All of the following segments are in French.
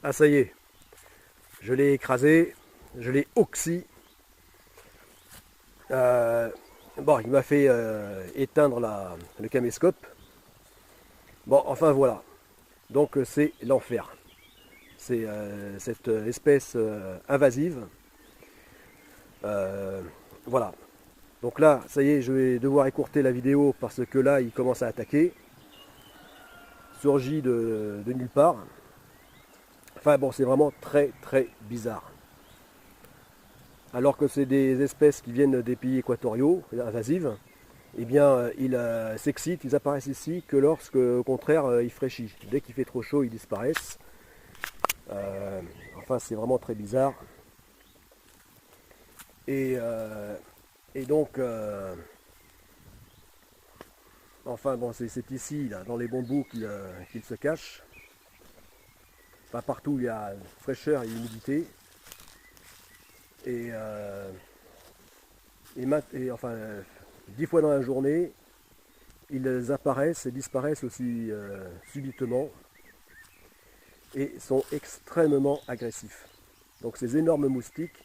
Ah ça y est, je l'ai écrasé, je l'ai oxy. Euh, bon, il m'a fait éteindre le caméscope. Bon, enfin voilà. Donc c'est l'enfer. C'est cette espèce invasive. Euh, voilà. Donc là, ça y est, je vais devoir écourter la vidéo parce que là, il commence à attaquer. Surgit de nulle part. Enfin bon, c'est vraiment très très bizarre. Alors que c'est des espèces qui viennent des pays équatoriaux, invasives, eh bien, ils s'excitent, ils apparaissent ici que lorsque, au contraire, il fraîchit. Dès qu'il fait trop chaud, ils disparaissent. Enfin, c'est vraiment très bizarre. Et, euh, et donc, enfin, bon, c'est ici, là, dans les bambous qu'il se cache. Enfin, partout où il y a fraîcheur et humidité. Et, enfin, 10 fois dans la journée, ils apparaissent et disparaissent aussi subitement et sont extrêmement agressifs. Donc ces énormes moustiques,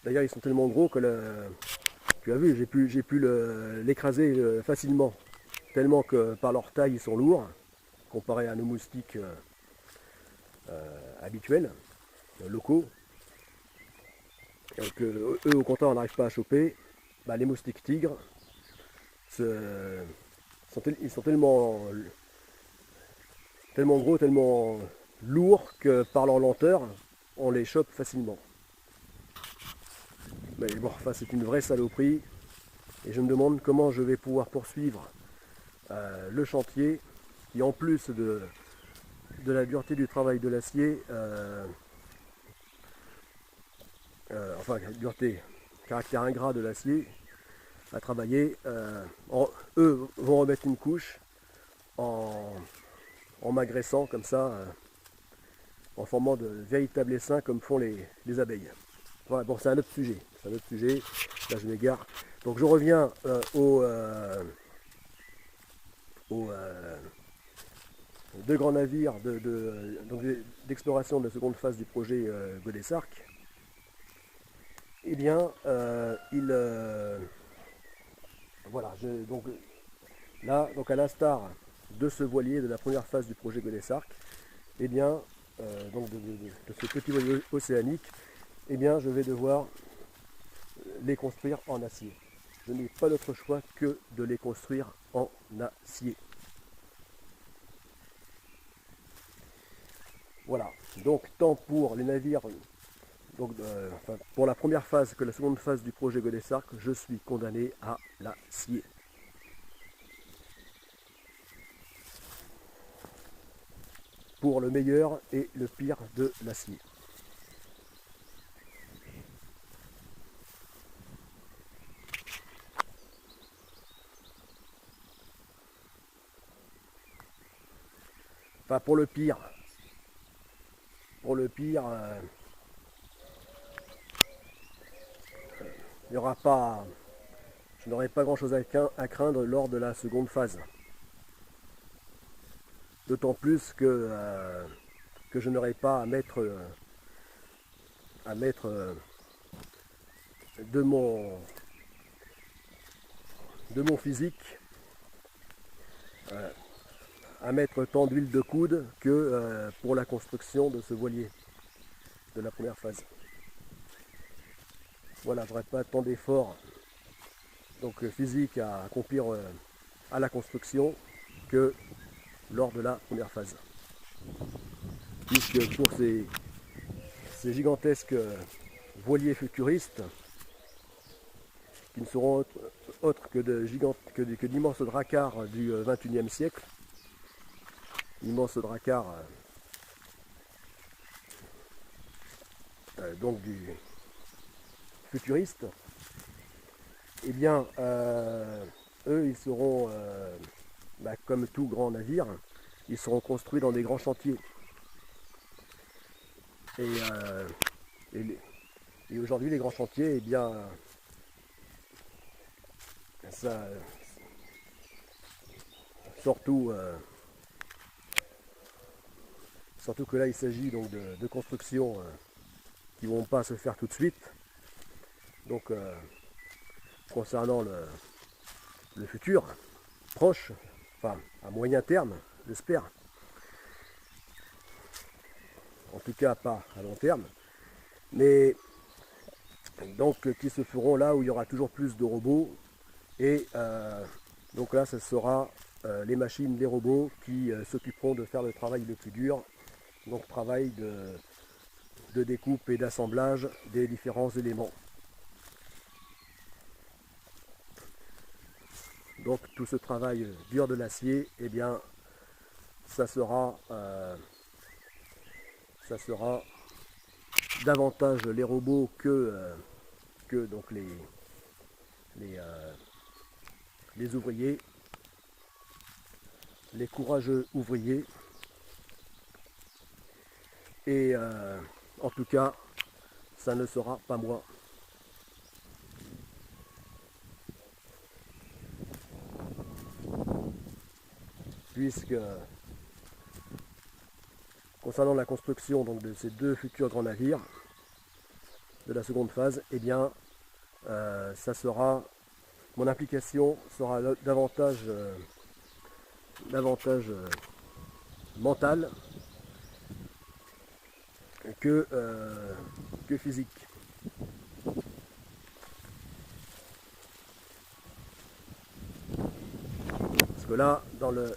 d'ailleurs ils sont tellement gros que tu as vu, j'ai pu l'écraser facilement, tellement que par leur taille ils sont lourds, comparé à nos moustiques habituels, locaux, et que eux au contraire on n'arrive pas à choper. Bah, les moustiques tigres, ils sont tellement gros, tellement lourds que par leur lenteur, on les chope facilement. Mais bon, enfin, c'est une vraie saloperie. Et je me demande comment je vais pouvoir poursuivre le chantier qui, en plus de la dureté du travail de l'acier, enfin, dureté, caractère ingrat de l'acier à travailler, eux vont remettre une couche en, en m'agressant comme ça, en formant de véritables essaims comme font les abeilles. Voilà, bon, c'est un autre sujet. C'est un autre sujet. Là, je m'égare. Donc, je reviens aux deux grands navires d'exploration de la seconde phase du projet Godessarc. Eh bien, voilà. Donc, là, donc à l'instar de ce voilier de la première phase du projet Godessarc, eh bien, donc de ce petit voilier océanique, eh bien, je vais devoir les construire en acier. Je n'ai pas d'autre choix que de les construire en acier. Voilà, donc tant pour les navires, donc, enfin, pour la première phase que la seconde phase du projet Godessarc, je suis condamné à l'acier. Pour le meilleur et le pire de l'acier. Enfin, pour le pire, il n'y aura pas, je n'aurai pas grand chose à craindre lors de la seconde phase. D'autant plus que je n'aurai pas à mettre de de mon physique, à mettre tant d'huile de coude que pour la construction de ce voilier de la première phase. Voilà, je n'aurai pas tant d'efforts donc physiques à accomplir à la construction que lors de la première phase. Puisque pour ces gigantesques voiliers futuristes, qui ne seront autres que d'immenses dracars du XXIe siècle, immenses dracars donc du futuriste, eh bien eux ils seront comme tout grand navire, ils seront construits dans des grands chantiers. Et, et, et aujourd'hui les grands chantiers, eh bien ça surtout Surtout que là, il s'agit donc de constructions qui ne vont pas se faire tout de suite. Donc, concernant le futur proche, enfin à moyen terme, j'espère. En tout cas, pas à long terme. Mais donc, qui se feront là où il y aura toujours plus de robots. Et donc là, ce sera les machines, les robots qui s'occuperont de faire le travail le plus dur. Donc, travail de découpe et d'assemblage des différents éléments. Donc tout ce travail dur de l'acier, eh bien, ça sera davantage les robots que donc les ouvriers, les courageux ouvriers. Et en tout cas, ça ne sera pas moi. Puisque concernant la construction donc, de ces deux futurs grands navires de la seconde phase, eh bien, ça sera, mon implication sera davantage mentale que physique. Parce que là, dans le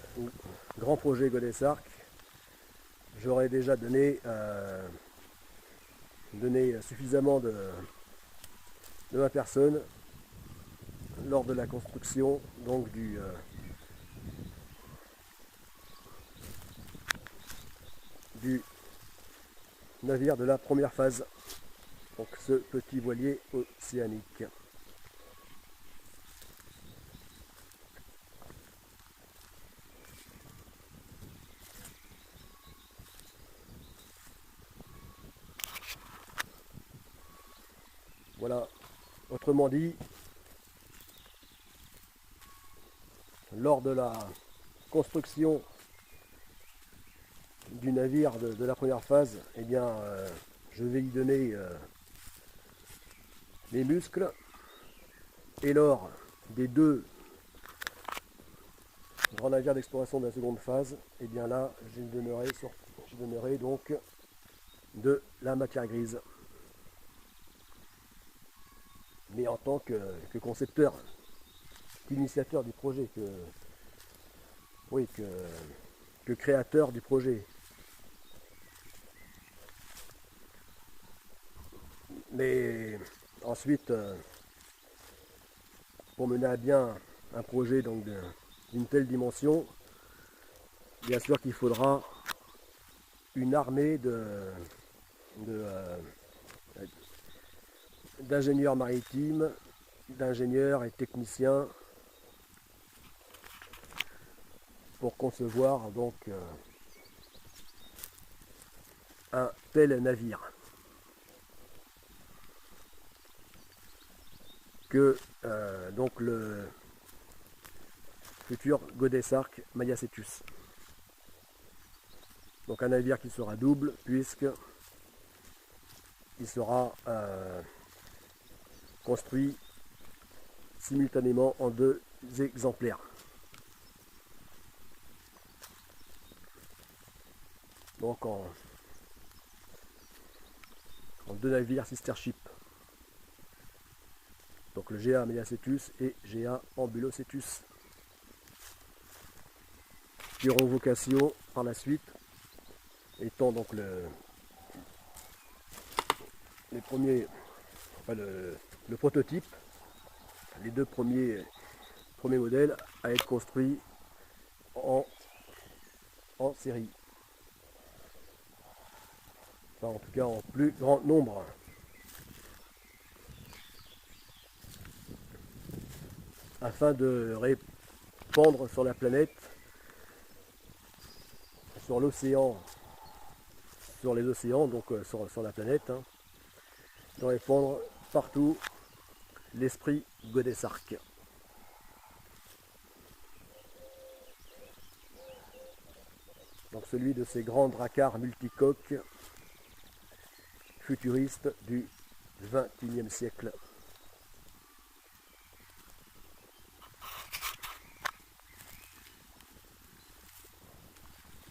grand projet Godessarc, j'aurais déjà donné suffisamment de ma personne lors de la construction donc du navire de la première phase, donc ce petit voilier océanique. Voilà, autrement dit, lors de la construction du navire de la première phase, eh bien, je vais y donner mes muscles, et lors des deux grands navires d'exploration de la seconde phase, eh bien là, je donnerai donc de la matière grise. Mais en tant que concepteur, qu'initiateur du projet, que créateur du projet. Mais ensuite, pour mener à bien un projet donc d'une telle dimension, bien sûr qu'il faudra une armée d'ingénieurs maritimes, d'ingénieurs et techniciens pour concevoir donc un tel navire que donc le futur Godessarc Mayacetus. Donc un navire qui sera double puisque il sera construit simultanément en deux exemplaires. Donc en deux navires sister ship. Donc le GA Mayacetus et GA Ambulocetus, qui auront vocation par la suite, étant donc les premiers, enfin le prototype, les deux premiers modèles à être construits en série. Enfin, en tout cas en plus grand nombre. Afin de répandre sur la planète, sur l'océan, sur les océans, donc sur la planète, hein, de répandre partout l'esprit Godessarc. donc celui de ces grands dracars multicoques futuristes du XXIe siècle.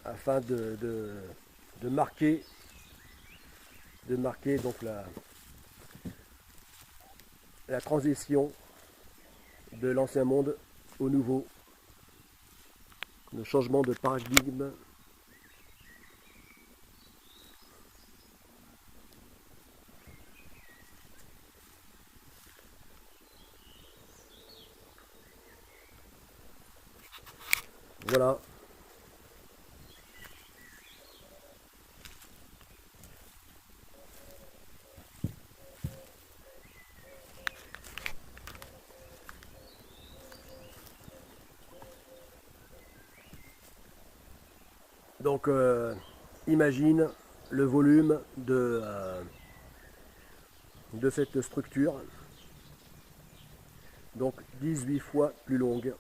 Afin de marquer donc la transition de l'ancien monde au nouveau, le changement de paradigme. Voilà. Donc imagine le volume de cette structure, donc 18 fois plus longue.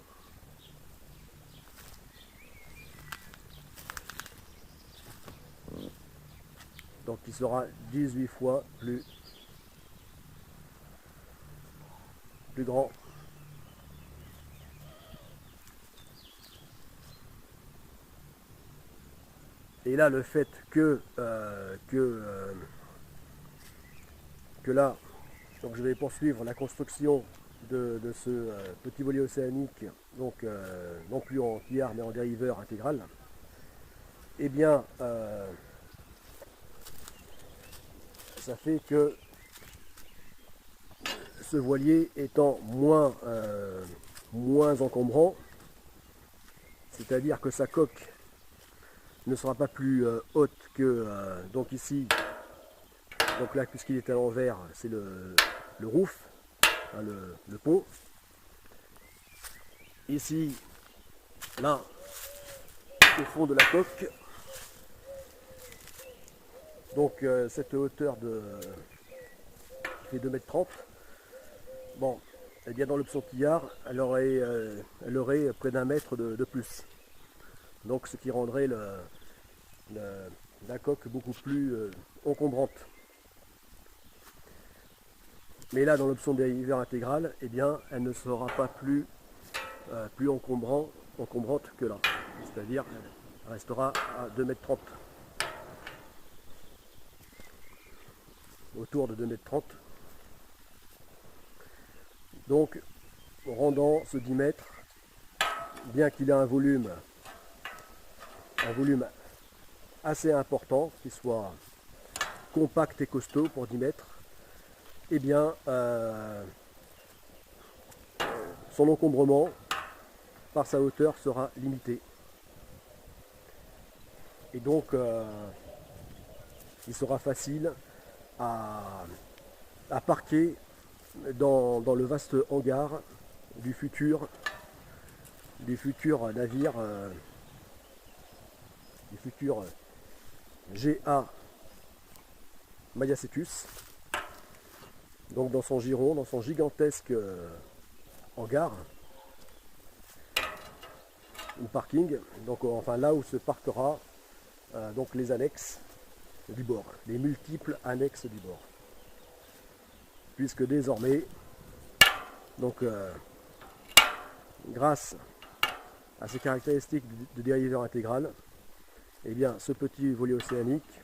Donc il sera 18 fois plus grand. Et là, le fait que là, donc je vais poursuivre la construction de ce petit voilier océanique, donc non plus en quillard mais en dériveur intégral, eh bien, ça fait que ce voilier étant moins encombrant, c'est-à-dire que sa coque ne sera pas plus haute que donc ici, donc là puisqu'il est à l'envers, c'est le roof, hein, le pont. Ici, là, au fond de la coque, donc cette hauteur qui fait 2,30 m. Bon, eh bien dans l'option quillard, elle aurait près d'1 mètre de plus. Donc ce qui rendrait la coque beaucoup plus encombrante. Mais là, dans l'option dériveur intégral, eh bien, elle ne sera pas plus encombrante que là. C'est-à-dire, elle restera à 2,30 m. Autour de 2,30 m. Donc, rendant ce 10 mètres, bien qu'il ait un volume assez important, qui soit compact et costaud pour 10 mètres, eh bien, son encombrement par sa hauteur sera limité. Et donc, il sera facile à parquer dans le vaste hangar du futur navire, du futur GA Mayacetus, donc dans son giron, dans son gigantesque hangar ou parking, donc enfin là où se parquera donc les annexes du bord, les multiples annexes du bord, puisque désormais, donc grâce à ces caractéristiques de dériveur intégral, eh bien ce petit voilier océanique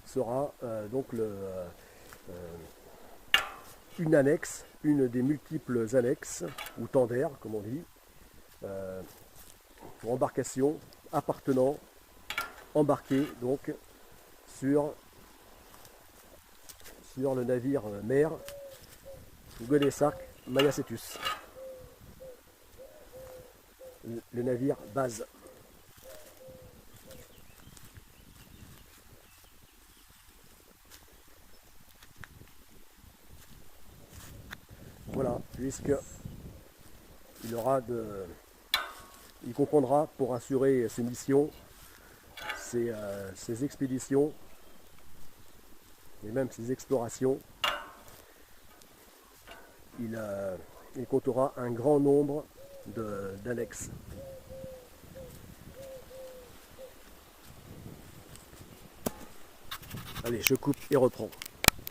sera donc une annexe, une des multiples annexes, ou tenders comme on dit, pour embarcation embarqué donc sur le navire mère Gonessac Mayacetus, le navire base. Voilà, puisque il comprendra pour assurer ses missions, ses expéditions et même ses explorations, il comptera un grand nombre d'Alex. Allez, je coupe et reprends.